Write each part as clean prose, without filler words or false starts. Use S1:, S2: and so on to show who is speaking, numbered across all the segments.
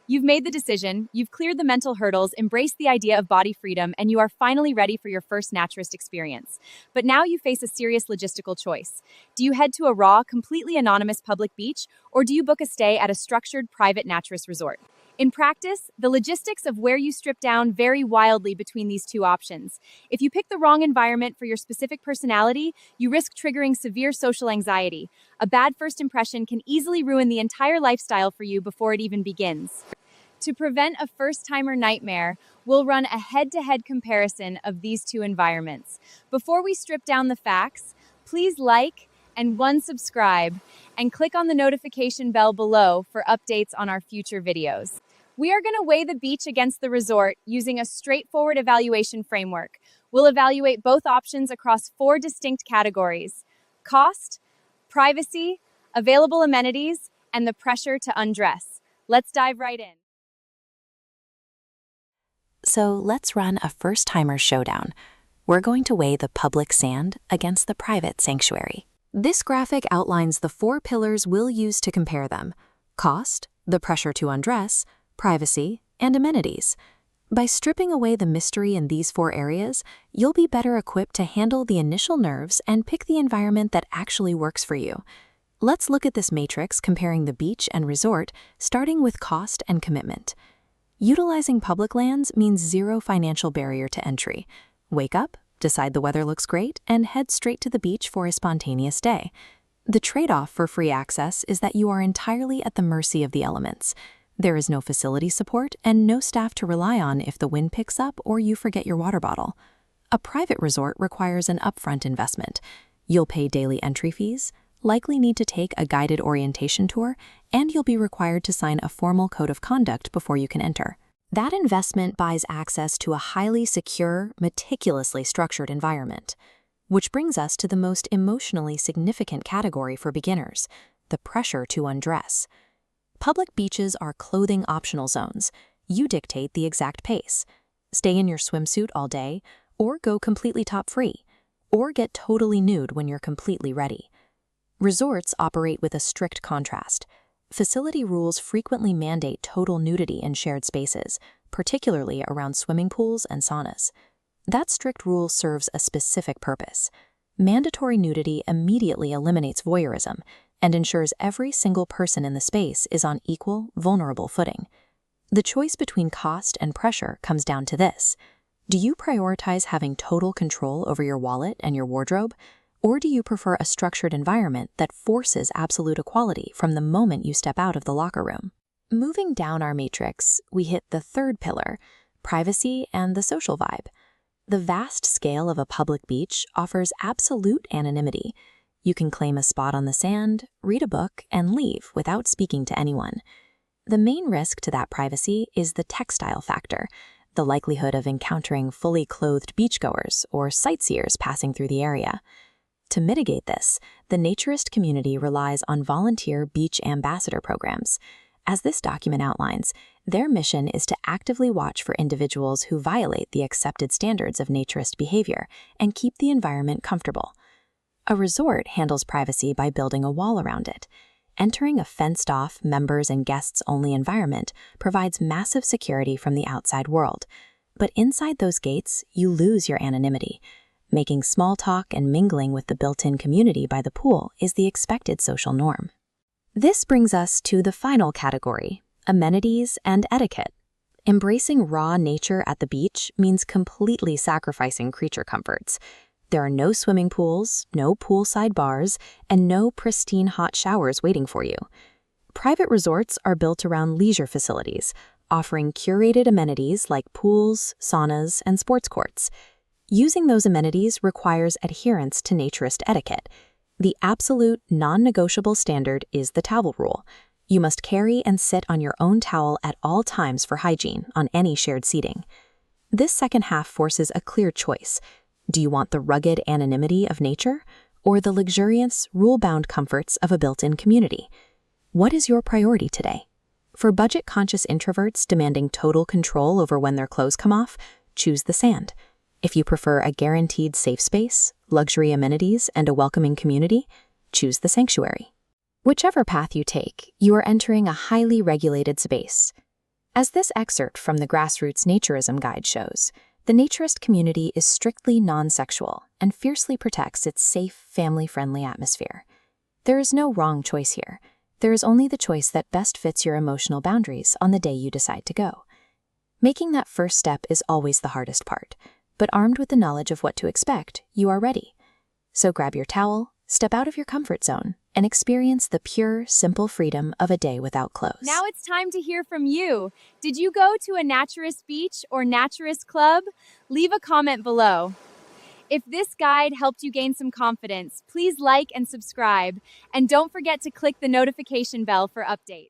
S1: You've made the decision, you've cleared the mental hurdles, embraced the idea of body freedom, and you are finally ready for your first Naturist experience. But now you face a serious logistical choice. Do you head to a raw, completely anonymous public beach, or do you book a stay at a structured, private Naturist resort? In practice, the logistics of where you strip down vary wildly between these two options. If you pick the wrong environment for your specific personality, you risk triggering severe social anxiety. A bad first impression can easily ruin the entire lifestyle for you before it even begins. To prevent a first-timer nightmare, we'll run a head-to-head comparison of these two environments. Before we strip down the facts, please like and subscribe, and click on the notification bell below for updates on our future videos. We are going to weigh the beach against the resort using a straightforward evaluation framework. We'll evaluate both options across 4 distinct categories: cost, privacy, available amenities, and the pressure to undress. Let's dive right in.
S2: So let's run a first-timer showdown. We're going to weigh the public sand against the private sanctuary. This graphic outlines the 4 pillars we'll use to compare them: cost, the pressure to undress, privacy, and amenities. By stripping away the mystery in these 4 areas, you'll be better equipped to handle the initial nerves and pick the environment that actually works for you. Let's look at this matrix comparing the beach and resort, starting with cost and commitment. Utilizing public lands means zero financial barrier to entry. Wake up, decide the weather looks great, and head straight to the beach for a spontaneous day. The trade-off for free access is that you are entirely at the mercy of the elements. There is no facility support and no staff to rely on if the wind picks up or you forget your water bottle. A private resort requires an upfront investment. You'll pay daily entry fees, likely need to take a guided orientation tour, and you'll be required to sign a formal code of conduct before you can enter. That investment buys access to a highly secure, meticulously structured environment. Which brings us to the most emotionally significant category for beginners: the pressure to undress. Public beaches are clothing-optional zones. You dictate the exact pace. Stay in your swimsuit all day, or go completely top-free, or get totally nude when you're completely ready. Resorts operate with a strict contrast. Facility rules frequently mandate total nudity in shared spaces, particularly around swimming pools and saunas. That strict rule serves a specific purpose. Mandatory nudity immediately eliminates voyeurism and ensures every single person in the space is on equal, vulnerable footing. The choice between cost and pressure comes down to this: do you prioritize having total control over your wallet and your wardrobe, or do you prefer a structured environment that forces absolute equality from the moment you step out of the locker room? Moving down our matrix, we hit the 3rd pillar: privacy and the social vibe. The vast scale of a public beach offers absolute anonymity. You can claim a spot on the sand, read a book, and leave without speaking to anyone. The main risk to that privacy is the textile factor, the likelihood of encountering fully clothed beachgoers or sightseers passing through the area. To mitigate this, the Naturist community relies on volunteer beach ambassador programs. As this document outlines, their mission is to actively watch for individuals who violate the accepted standards of Naturist behavior and keep the environment comfortable. A resort handles privacy by building a wall around it. Entering a fenced-off, members and guests-only environment provides massive security from the outside world. But inside those gates, you lose your anonymity. Making small talk and mingling with the built-in community by the pool is the expected social norm. This brings us to the final category: amenities and etiquette. Embracing raw nature at the beach means completely sacrificing creature comforts. There are no swimming pools, no poolside bars, and no pristine hot showers waiting for you. Private resorts are built around leisure facilities, offering curated amenities like pools, saunas, and sports courts. Using those amenities requires adherence to Naturist etiquette. The absolute, non-negotiable standard is the towel rule. You must carry and sit on your own towel at all times for hygiene on any shared seating. This second half forces a clear choice. Do you want the rugged anonymity of nature, or the luxurious, rule-bound comforts of a built-in community? What is your priority today? For budget-conscious introverts demanding total control over when their clothes come off, choose the sand. If you prefer a guaranteed safe space, luxury amenities, and a welcoming community, choose the sanctuary. Whichever path you take, you are entering a highly regulated space. As this excerpt from the Grassroots Naturism Guide shows, the Naturist community is strictly non-sexual and fiercely protects its safe, family-friendly atmosphere. There is no wrong choice here. There is only the choice that best fits your emotional boundaries on the day you decide to go. Making that first step is always the hardest part, but armed with the knowledge of what to expect, you are ready. So grab your towel, step out of your comfort zone, and experience the pure, simple freedom of a day without clothes.
S1: Now it's time to hear from you. Did you go to a Naturist beach or Naturist club? Leave a comment below. If this guide helped you gain some confidence, please like and subscribe, and don't forget to click the notification bell for updates.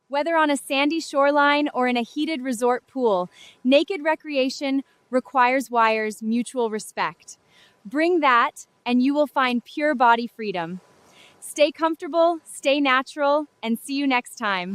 S1: Whether on a sandy shoreline or in a heated resort pool, naked recreation requires wires, mutual respect. Bring that, and you will find pure body freedom. Stay comfortable, stay natural, and see you next time.